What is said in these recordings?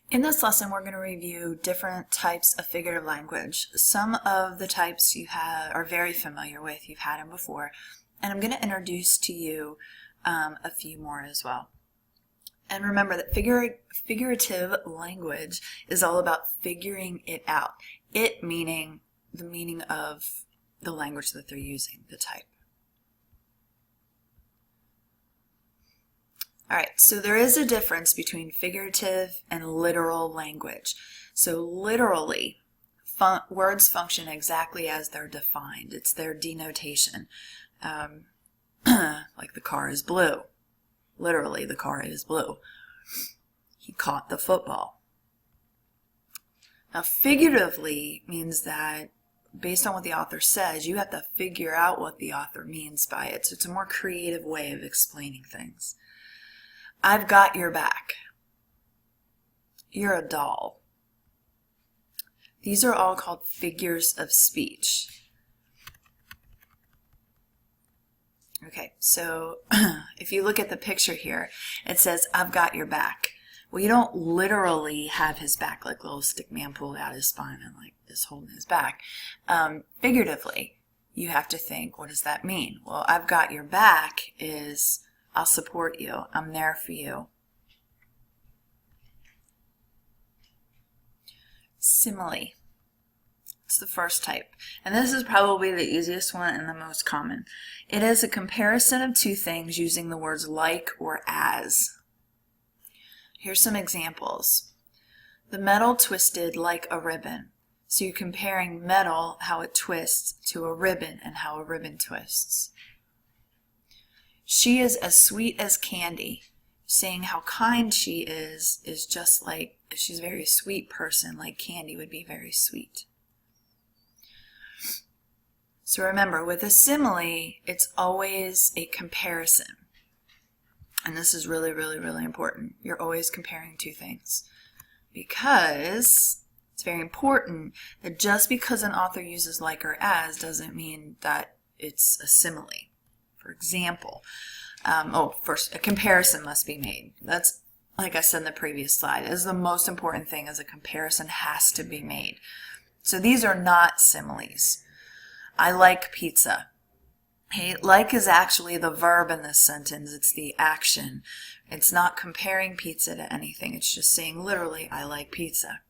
In this lesson, we're going to review different types of figurative language. Some of the types you are very familiar with, you've had them before, and I'm going to introduce to you a few more as well. And remember that figurative language is all about figuring it out. It meaning the meaning of the language that they're using, the type. All right, so there is a difference between figurative and literal language. So literally, words function exactly as they're defined. It's their denotation. Like the car is blue. Literally, the car is blue. He caught the football. Now, figuratively means that based on what the author says, you have to figure out what the author means by it. So it's a more creative way of explaining things. I've got your back. You're a doll. These are all called figures of speech. Okay, so if you look at the picture here, it says, I've got your back. Well, you don't literally have his back, like little stick man pulled out his spine and like is holding his back. Figuratively, you have to think, what does that mean? Well, I've got your back is, I'll support you. I'm there for you. Simile. It's the first type. And this is probably the easiest one and the most common. It is a comparison of two things using the words like or as. Here's some examples. The metal twisted like a ribbon. So you're comparing metal, how it twists, to a ribbon and how a ribbon twists. She is as sweet as candy. Saying how kind she is just like, she's a very sweet person, like candy would be very sweet. So remember, with a simile, it's always a comparison. And this is really, really, really important. You're always comparing two things. Because it's very important that just because an author uses like or as doesn't mean that it's a simile. For example, first, a comparison must be made. That's, like I said in the previous slide, is the most important thing, is a comparison has to be made. So these are not similes. I like pizza. Hey, like is actually the verb in this sentence. It's the action. It's not comparing pizza to anything. It's just saying literally, I like pizza.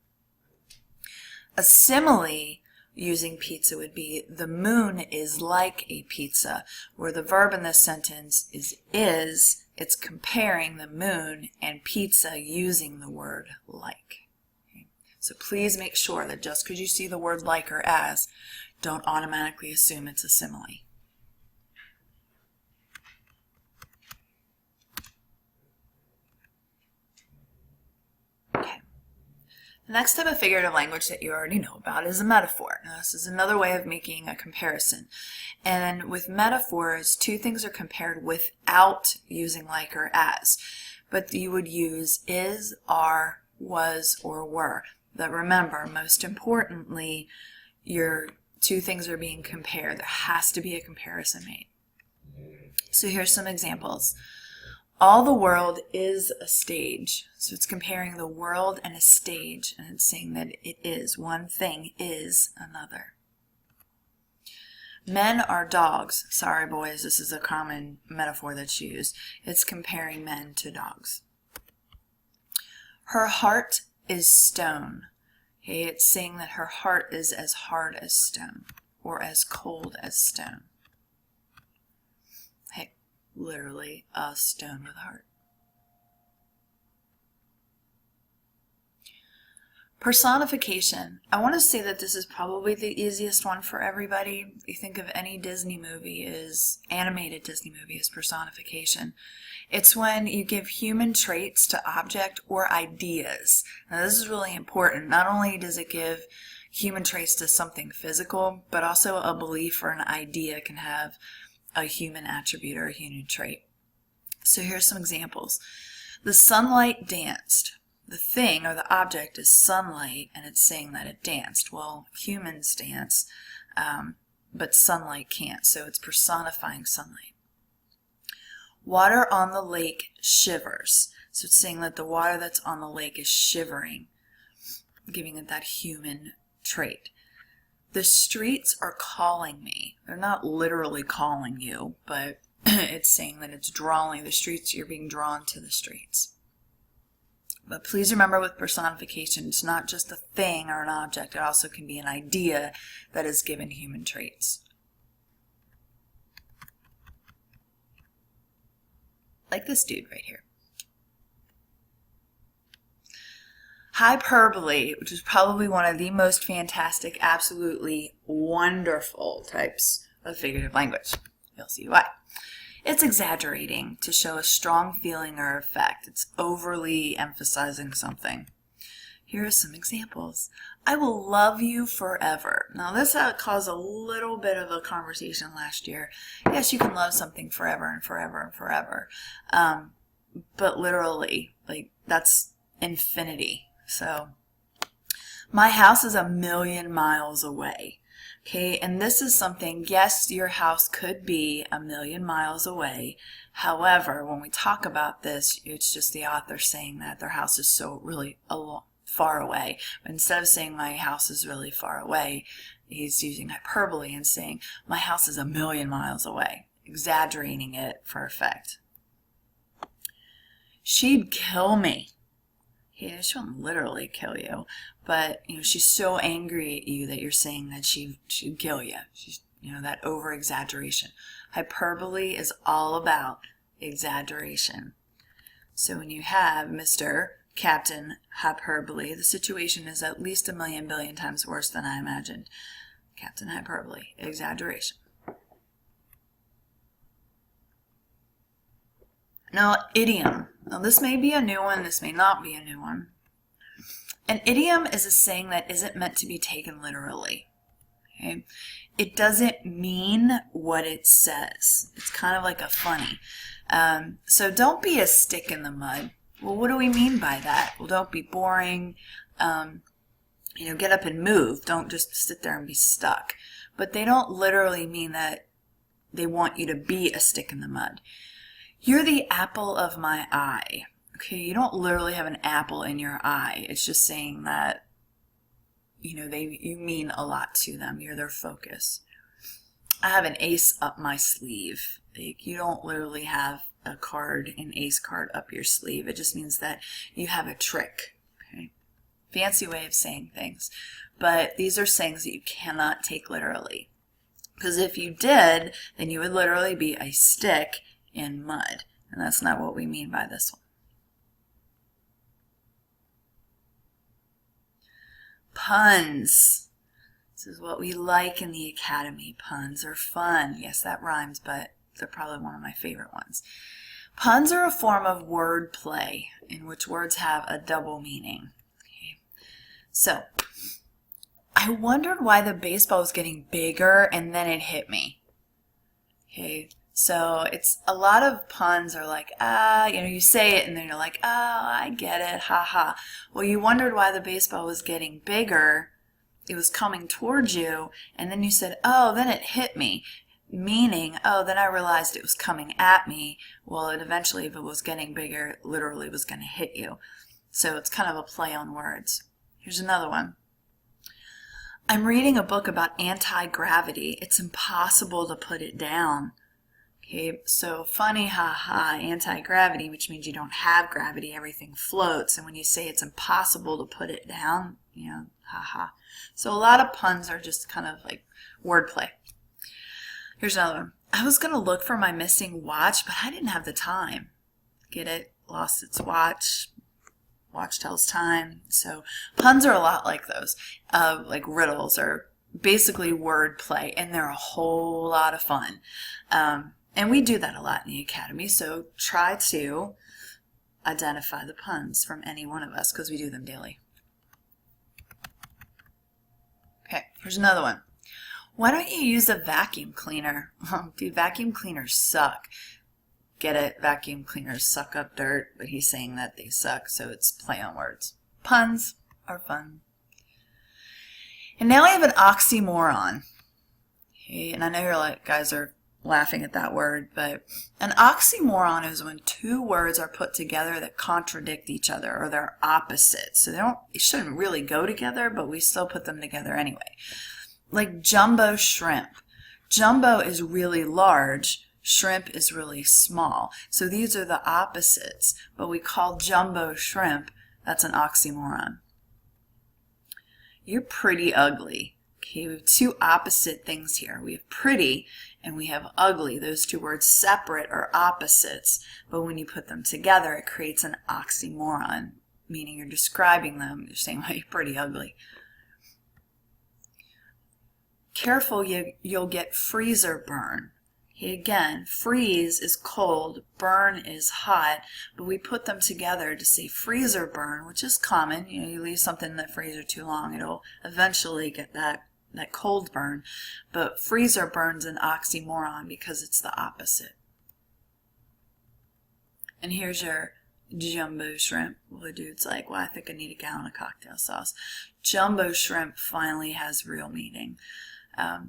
A simile using pizza would be, the moon is like a pizza, where the verb in this sentence is, it's comparing the moon and pizza using the word like. Okay? So please make sure that just because you see the word like or as, don't automatically assume it's a simile. The next type of figurative language that you already know about is a metaphor. Now, this is another way of making a comparison. And with metaphors, two things are compared without using like or as. But you would use is, are, was, or were. But remember, most importantly, your two things are being compared. There has to be a comparison made. So here's some examples. All the world is a stage. So it's comparing the world and a stage, and it's saying that it is. One thing is another. Men are dogs. Sorry, boys, this is a common metaphor that's used. It's comparing men to dogs. Her heart is stone. Okay, it's saying that her heart is as hard as stone or as cold as stone. Literally a stone with a heart. Personification. I want to say that this is probably the easiest one for everybody. If you think of any Disney movie animated Disney movie as personification. It's when you give human traits to object or ideas. Now this is really important. Not only does it give human traits to something physical, but also a belief or an idea can have a human attribute or a human trait. So here's some examples. The sunlight danced. The thing or the object is sunlight, and it's saying that it danced. Well, humans dance, but sunlight can't, so it's personifying sunlight. Water on the lake shivers. So it's saying that the water that's on the lake is shivering, giving it that human trait. The streets are calling me. They're not literally calling you, but it's saying that it's drawing the streets. You're being drawn to the streets. But please remember, with personification, it's not just a thing or an object. It also can be an idea that is given human traits. Like this dude right here. Hyperbole, which is probably one of the most fantastic, absolutely wonderful types of figurative language. You'll see why. It's exaggerating to show a strong feeling or effect. It's overly emphasizing something. Here are some examples. I will love you forever. Now this caused a little bit of a conversation last year. Yes, you can love something forever and forever and forever. But literally, like, that's infinity. So, my house is 1,000,000 miles away. Okay, and this is something, yes, your house could be 1,000,000 miles away. However, when we talk about this, it's just the author saying that their house is so really far away. But instead of saying my house is really far away, he's using hyperbole and saying my house is 1,000,000 miles away, exaggerating it for effect. She'd kill me. Yeah, she won't literally kill you, but she's so angry at you that you're saying that she'd kill you. She's, that over exaggeration. Hyperbole is all about exaggeration. So when you have Mr. Captain Hyperbole, the situation is at least 1,000,000 billion times worse than I imagined. Captain Hyperbole, exaggeration. Now, idiom. Now, this may be a new one, this may not be a new one. An idiom is a saying that isn't meant to be taken literally. Okay? It doesn't mean what it says. It's kind of like a funny. So don't be a stick in the mud. Well, what do we mean by that? Well, don't be boring. Get up and move. Don't just sit there and be stuck. But they don't literally mean that they want you to be a stick in the mud. You're the apple of my eye. Okay, you don't literally have an apple in your eye. It's just saying that, you mean a lot to them. You're their focus. I have an ace up my sleeve. Like, you don't literally have an ace card up your sleeve. It just means that you have a trick. Okay? Fancy way of saying things. But these are sayings that you cannot take literally. Because if you did, then you would literally be a stick in mud. And that's not what we mean by this one. Puns. This is what we like in the academy. Puns are fun. Yes, that rhymes, but they're probably one of my favorite ones. Puns are a form of word play in which words have a double meaning. Okay. So, I wondered why the baseball was getting bigger and then it hit me. Okay. So it's a lot of puns are like, you say it and then you're like, oh, I get it, haha. Well, you wondered why the baseball was getting bigger. It was coming towards you, and then you said, oh, then it hit me. Meaning, oh, then I realized it was coming at me. Well, it eventually, if it was getting bigger, it literally was going to hit you. So it's kind of a play on words. Here's another one. I'm reading a book about anti-gravity. It's impossible to put it down. Okay, so funny, haha, anti-gravity, which means you don't have gravity, everything floats. And when you say it's impossible to put it down, haha. So a lot of puns are just kind of like wordplay. Here's another one. I was going to look for my missing watch, but I didn't have the time. Get it? Lost its watch. Watch tells time. So puns are a lot like those, like riddles are basically wordplay, and they're a whole lot of fun. And we do that a lot in the academy, so try to identify the puns from any one of us because we do them daily. Okay, here's another one. Why don't you use a vacuum cleaner? Dude, vacuum cleaners suck. Get it? Vacuum cleaners suck up dirt, but he's saying that they suck, so it's play on words. Puns are fun. And now I have an oxymoron. Okay, and I know you're like, guys are laughing at that word, but an oxymoron is when two words are put together that contradict each other or they're opposites. So they shouldn't really go together, but we still put them together anyway. Like jumbo shrimp. Jumbo is really large, shrimp is really small. So these are the opposites, but we call jumbo shrimp, that's an oxymoron. You're pretty ugly. Okay, we have two opposite things here. We have pretty and we have ugly. Those two words separate are opposites, but when you put them together, it creates an oxymoron, meaning you're describing them. You're saying, well, you're pretty ugly. Careful, you'll get freezer burn. Okay, again, freeze is cold, burn is hot, but we put them together to say freezer burn, which is common. You know, you leave something in the freezer too long, it'll eventually get that cold burn. But freezer burn's an oxymoron because it's the opposite. And here's your jumbo shrimp. Well, the dude's like, well, I think I need a gallon of cocktail sauce. Jumbo shrimp finally has real meaning.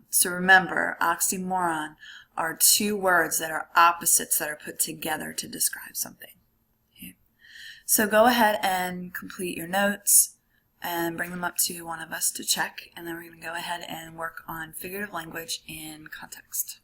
So remember, oxymoron are two words that are opposites that are put together to describe something. Okay. So go ahead and complete your notes and bring them up to one of us to check, and then we're going to go ahead and work on figurative language in context.